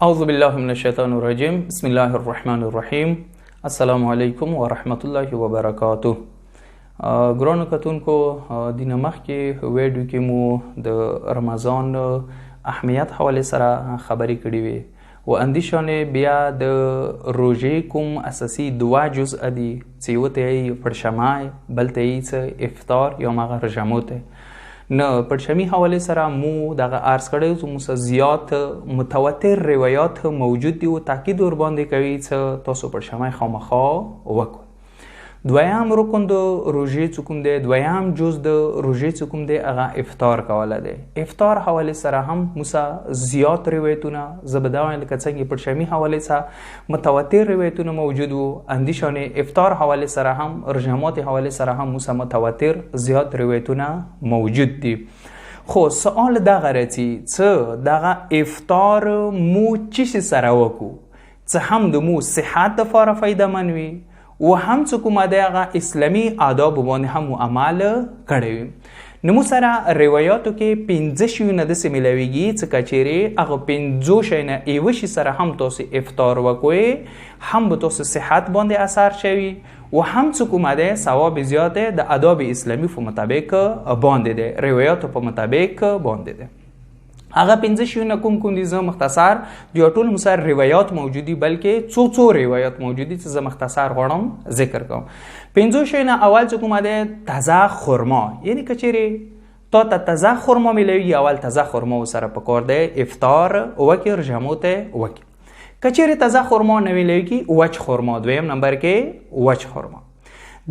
اعوذ بالله من الشیطان الرجیم. بسم الله الرحمن الرحیم. السلام علیکم و رحمت الله و برکاته. ګرانو کتونکو، د نمخ کې ویډیو کې مو د رمضان اهمیت حواله سره خبرې کړې وي و اندیشانه بیا د روزې کوم اساسي دوا جزء دي چې یو ته پرشمای بل ته افطار یا مغه رجموته نه پرشمی حواله سره مو دغه عرض کړی چې مو زیات متواتر روایت موجود دي او تاکید ور باندې کوي چې تاسو پرشمای خامخا وکړئ. دویم رکن د روزې چې کوم دی، دویم جز د روزې چې کوم دی هغه افطار کوله دی. افطار حواله سره هم موسی زیات روایتونه زبدا لکه څنګه پرشمی حواله سره متواتر روایتونه موجود وو، اندیشانه افطار حواله سره هم رجمات حواله سره هم موسی متواتر زیات روایتونه موجود دي. خو سوال دا غرتی چې دغه افطار مو چی سره وکړو چې هم د مو صحت لپاره فایده منوي و هم چې کومه د هغه اسلامي آداب باندې هم عمل کړی وي. نو مو سره روایاتو کې 15 شیونه داسې میلاویږي چې کچېرې هغه 15 شیونه یو شي سره هم تاسو افطار وکړئ، هم به تاسو صحت باندې اثر شوي و هم چې کومه د ثواب زیاته د آداب اسلامي په مطابق باندې دی، روایاتو په مطابق باندې دی. هغه 15 شیونه کوم دي زه مختصر د ټول مسر روایت موجودي بلکې څو روایت موجودي چې زه مختصر غواړم ذکر کوم. 15 شیونه اول چې کومه ده تازه خرما، یعنی کچېرې ته تازه خرما ملوي، اول تازه خرما سره پکور ده افطار وکړ رجموت وکړ. کچېرې تازه خرما نه ملوي وچ خرما، دویم نمبر کې وچ خرما.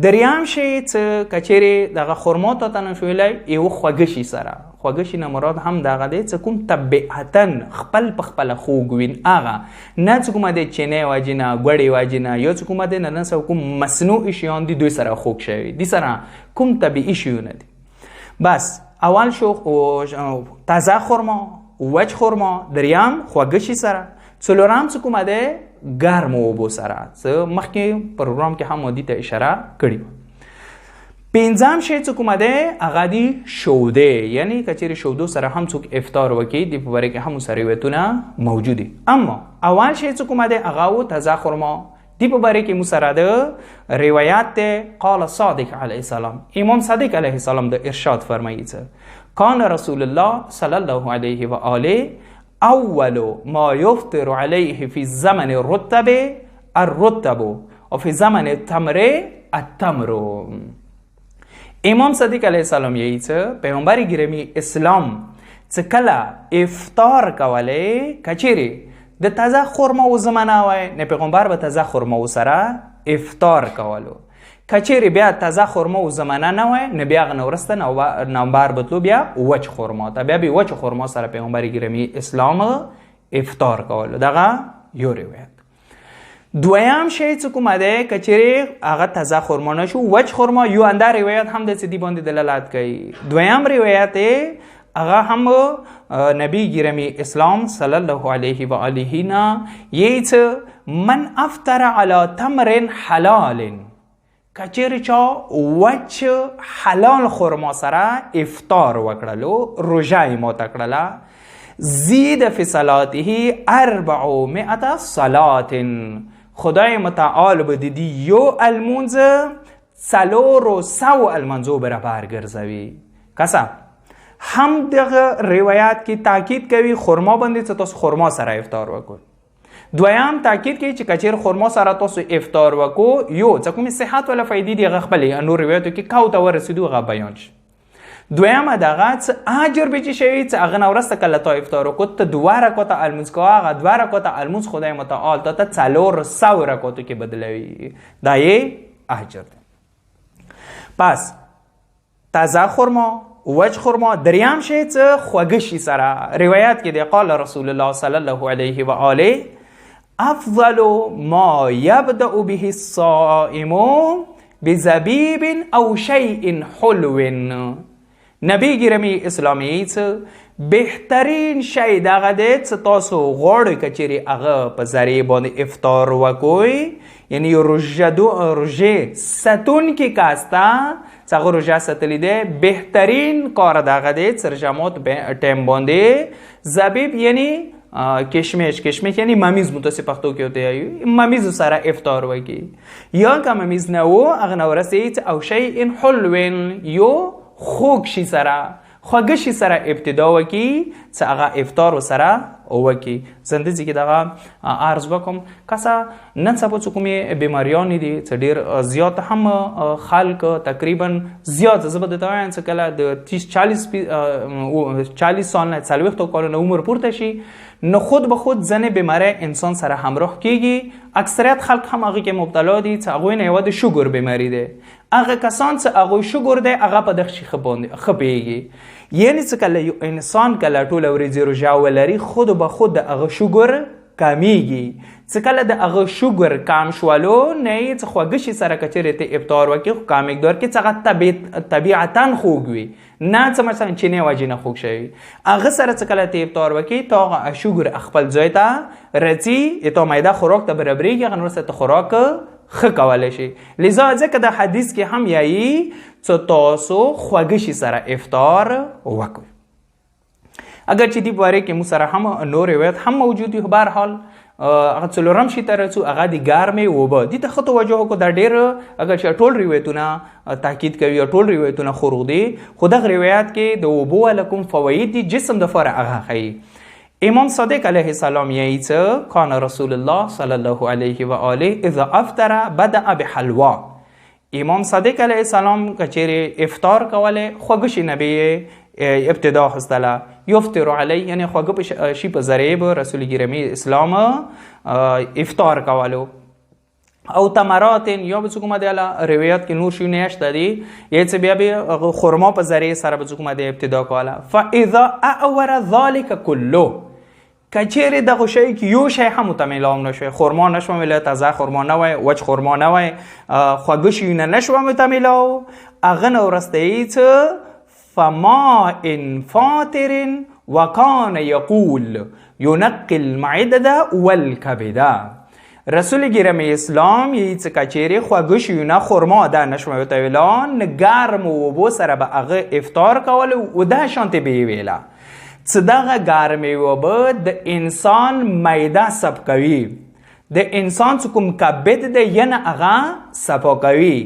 دریم شی چې کچېرې دغه خرما ته تنشویلای یو خوږشي سره، خوږشي نه مراد هم دغه دی چې کوم طبیعتاً خپل په خپل خوږ وین، هغه نه چې کومه د چینه واجینه ګوړې واجینه یا چې کومه د نن سو کوم مصنوعي شیان دي دوی سره خوږ شوی دي، سره کوم طبیعي شیونه دي. بس اول شو تازه خرما، وچ خرما، دریم خوږشي سره، څلورم چې کومه ده ګرم اوبو سره، چې مخکې پروګرام کې هم مودي ته اشاره کړې. پنځم شی چې کومه ده هغه دی شوده، یعنی کچېرې شودو سره هم څوک افطار وکړي د په باره کې هم سره روایتونه موجود دي. اما اول شی چې کومه ده هغه و تازه خرما، دی په باره کې مو سره د روایت ده قال صادق علیه السلام، امام صادق علیه السلام د ارشاد فرمایي چې کان رسول الله صلی الله علیه و آله اول ما يفطر عليه في زمن الرطب وفي زمن التمر التمر. امام صادق علیه السلام یې چې پیغمبر گرامی اسلام چې کله افطار کوله کچېرې د تازه خرما و زمانه وای، نه پیغمبر به تازه خرما و سره افطار کولو. کچېرې بیا تازه خرما و زمانه نه وای، نه بیا غنه ورسته نومبر بتلو بیا وچ خرما ته، بیا به وچ خرما سره پیغمبر گرامی اسلام افطار کولو. دغه یو روایت. دویم شی چې کومه ده کچېرې هغه تازه خرما نشو وچ خرما، یو انده روایت هم د دې باندې دلالت کوي. دویم روایت هغه هم نبی گرامی اسلام صلی الله علیه و آله نه یې چې من افطر علی تمر حلال، کچېرې چا وچ حلال خرما سره افطار وکړلو، روژه ماته کړله، زید فی صلاته 400 صلات، خدای متعال به دیدی یو المونز 400 المنزو برابر ګرځوي. کسا هم دغه روایت کې تاکید کوي خرما باندې چې تاسو خرما سره افطار وکړئ. دویم تاکید کوي چې کچېر خرما سره تاسو افطار وکړو یو څه کومې صحت ولا فائدې دي هغه خپلې نور روایتو کې کاو ته ورسېدو هغه بیان شي. دویمه دغه څه اجر به چې شوي چې هغه نه ورسته کله تا افطار وکړو ته 2 رکعاته المونځ کوه، هغه 2 رکعاته المونځ خدای متعال ته 400 رکعاتو کې بدلوي، دا یې اجر دی. پس تازه خرما، وچ خرما. دریم شی چې خوږشي سره، روایت کې دی قال رسول الله صلی الله علیه و آله افضل ما يبدأ به الصائم بزبیب او شیء حلو. نبی گرامی اسلامی چې بهترین شی دغه دی چې تاسو غواړئ کچېرې هغه په ذریعې باندې افطار وکړئ، یعنی روژې ساتونکي کس ته چې هغه روژه ساتلې دی بهترین کار دغه دی چې رجمات ټایم باندې زبیب یعنی کشمش یعنی ممیز متوسط پښتو کې وته یو ممیز سره افطار وکي یا که ممیز نه و هغه نو رسید او شیء حلو یو خوږ شي سره خوږ شي سره ابتدا وکي چې هغه افطار سره وکي زندګي کې دغه عرض وکم کسا نن سبا کومې بیماریان دي چې ډیر زیات هم خلک تقریبا زیات زبده ته وایم چې کله د 40 سال نه 40 کال عمر پورته شي نو خود به خود ځنې بیماری انسان سره همراه کیږي اکثریت خلک هم هغه کې مبتلا دي چې هغه نه یو د شوګر بیماری ده هغه کسان چې هغه شوګر ده هغه په دغه شي خپېږي یعنی چې کله یو انسان کله ټول ورځې روژه ولري خود به خود د هغه شوګر کمیږي چې کله د هغه شوګر کم شولو نه یې چې خوږ شي سره کچېرې ته افطار وکړي خو کم مقدار کې چې هغه طبیعتا خوږ وي نه چې مثلا چینی وجې نه خوږ شوي هغه سره چې کله ته افطار وکړي ته هغه شوګر خپل ځای ته راځي ته معده خوراک ته برابرېږي هغه نور ته خوراک ښه کولی شي لذا ځکه د حدیث کې هم یایي چې تاسو خوږ شي سره افطار وکړئ اگر چې دی باره کې مو سره هم نور روایت هم موجود وي په هر حال هغه څلورم شي ته رسو هغه د ګرمې اوبه دي ته ښه توجه وکړو دا ډېر اگر چې ټول روایتونه تاکید کوي او ټول روایتونه خروغ دي خو دغه روایت کې د اوبو والا کوم فواید دي جسم دپاره هغه ښیي امام صادق علیه السلام یایي چې کان رسول الله صلی الله علیه و آله اذا افطر بدأ بحلوا امام صادق علیه السلام که چیرې افطار کوله خوږ شي نبی ابتدا خستله یفطر علی یعنی خوږ شي په ذریعه به رسول گرامی اسلام افطار کولو او تمرات یا به کومه د روایت کې نور شي نشته دي یا چې بیا به خرما په ذریعه سره به کومه د ابتدا کوله فاذا اور ذلك كله کچېرې دغه شی کې یو شی هم ته میلاو نشوي خرما نشوه میلاو تازه خرما نه وای وچ خرما نه وای خوږ شي نه نشوه ته میلاو هغه نو رسته چې فما ان فاطر وكان يقول ينقي المعده والكبد رسول گرامی اسلام یی چې کچېرې خوږ شي نه خرما ده نشوه ته ویلا نه ګرم اوبو سره به هغه افطار کول او دا شانتې به ویلا چې دغه ګرمې اوبه د انسان معده صفا کوي د انسان چې کوم کبد دی یعنې هغه صفا کوي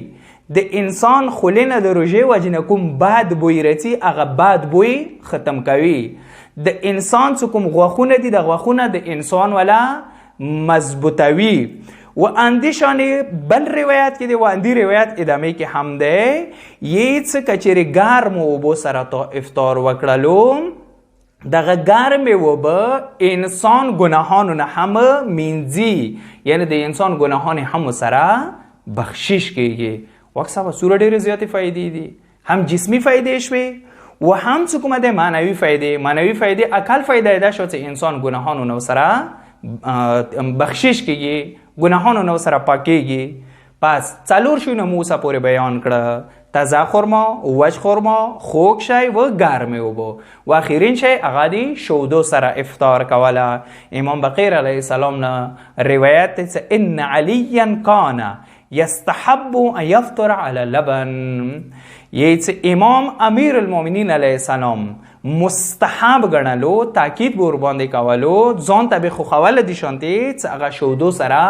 د انسان خولې نه د روژې وجې نه کوم بد بوی راځي هغه بد بوی ختم کوي د انسان چې کوم غوښونه دي د غوښونه د انسان والا مضبوطوي و اندیشانې بل روایت کې دی و اندی روایت ادامه کې هم دی یې چې کچېرې ګرمو اوبو سره تا افطار وکړلو دغه ګرمې اوبه انسان ګناهانو نه هم مینځي یعنی د انسان ګناهان هم سره بخشش کیږي واکسا و سوره ډېرې زیاتې فایدې دي هم جسمی فایدې شوې و هم څه کومه دی معنوي فایدې اکل فایده دا شو چې انسان ګناهانو نه سره بخشش کیږي ګناهانو نه سره پاکیږي پس څلور شیونه مو اوسه پورې بیان کړه تازه خرما وچ خرما خوږ شی و ګرمې اوبه و اخرین شی هغه دی شودو سره افطار کوله امام بقیر علیه السلام نه روایت دی چې ان علیا کان یستحب ان یفطر علی لبن یې چې امام امیر المؤمنین علیه السلام مستحب ګڼلو تاکید به ورباندې کولو ځان ته به خوښول دي شانتې چې هغه شودو سره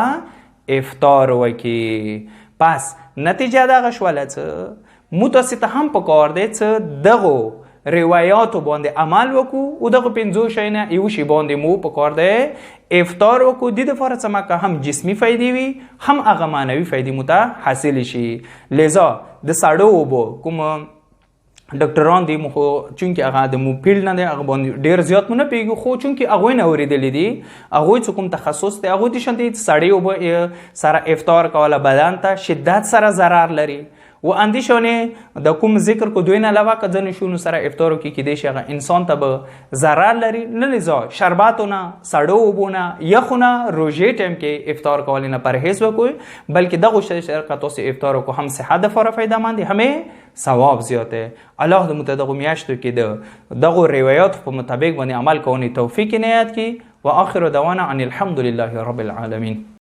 افطار وکړي پس نتیجه دغه شوله چې متاسې ته هم پکار دی چې دغو روایاتو باندې عمل وکړو او دغه پنځو شی نه یو شی باندې مو پکار دی افطار وکړو دې دپاره چې مکه هم جسمي فایدې وي هم هغه معنوي فایدې مو ته حاصلې شي لذا د سړو اوبو کوم ډاکټران دي مو خو چونکې هغه د مو فیلډ نه دی هغه باندې ډېر زیات مو نه پوهېږي خو چونکې هغوی نه اورېدلي دي هغوی چې کوم تخصص دی هغوی دي شانتې سړې اوبه سره افطار کوله بدن ته شدت سره ضرر لري و اندیشانې د کوم ذکر کو دوی نه علاوه که ځینې شونو سره افطار وکړي کیدای شي هغه انسان ته به ضرر لري نه لذا شرباتو نه سړو اوبو نه یخو نه روژې ټایم کې افطار کولو نه پرهیز وکړئ بلکې دغو شی سره که تاسو افطار وکړو هم صحت دپاره فایدهمند دی همې ثواب زیاته الله د موږ ته دغو میاشتو کې د دغو روایاتو په مطابق باندې عمل کوونې توفیق عنایت کړي و آخر دعوانا ان الحمد لله رب العالمین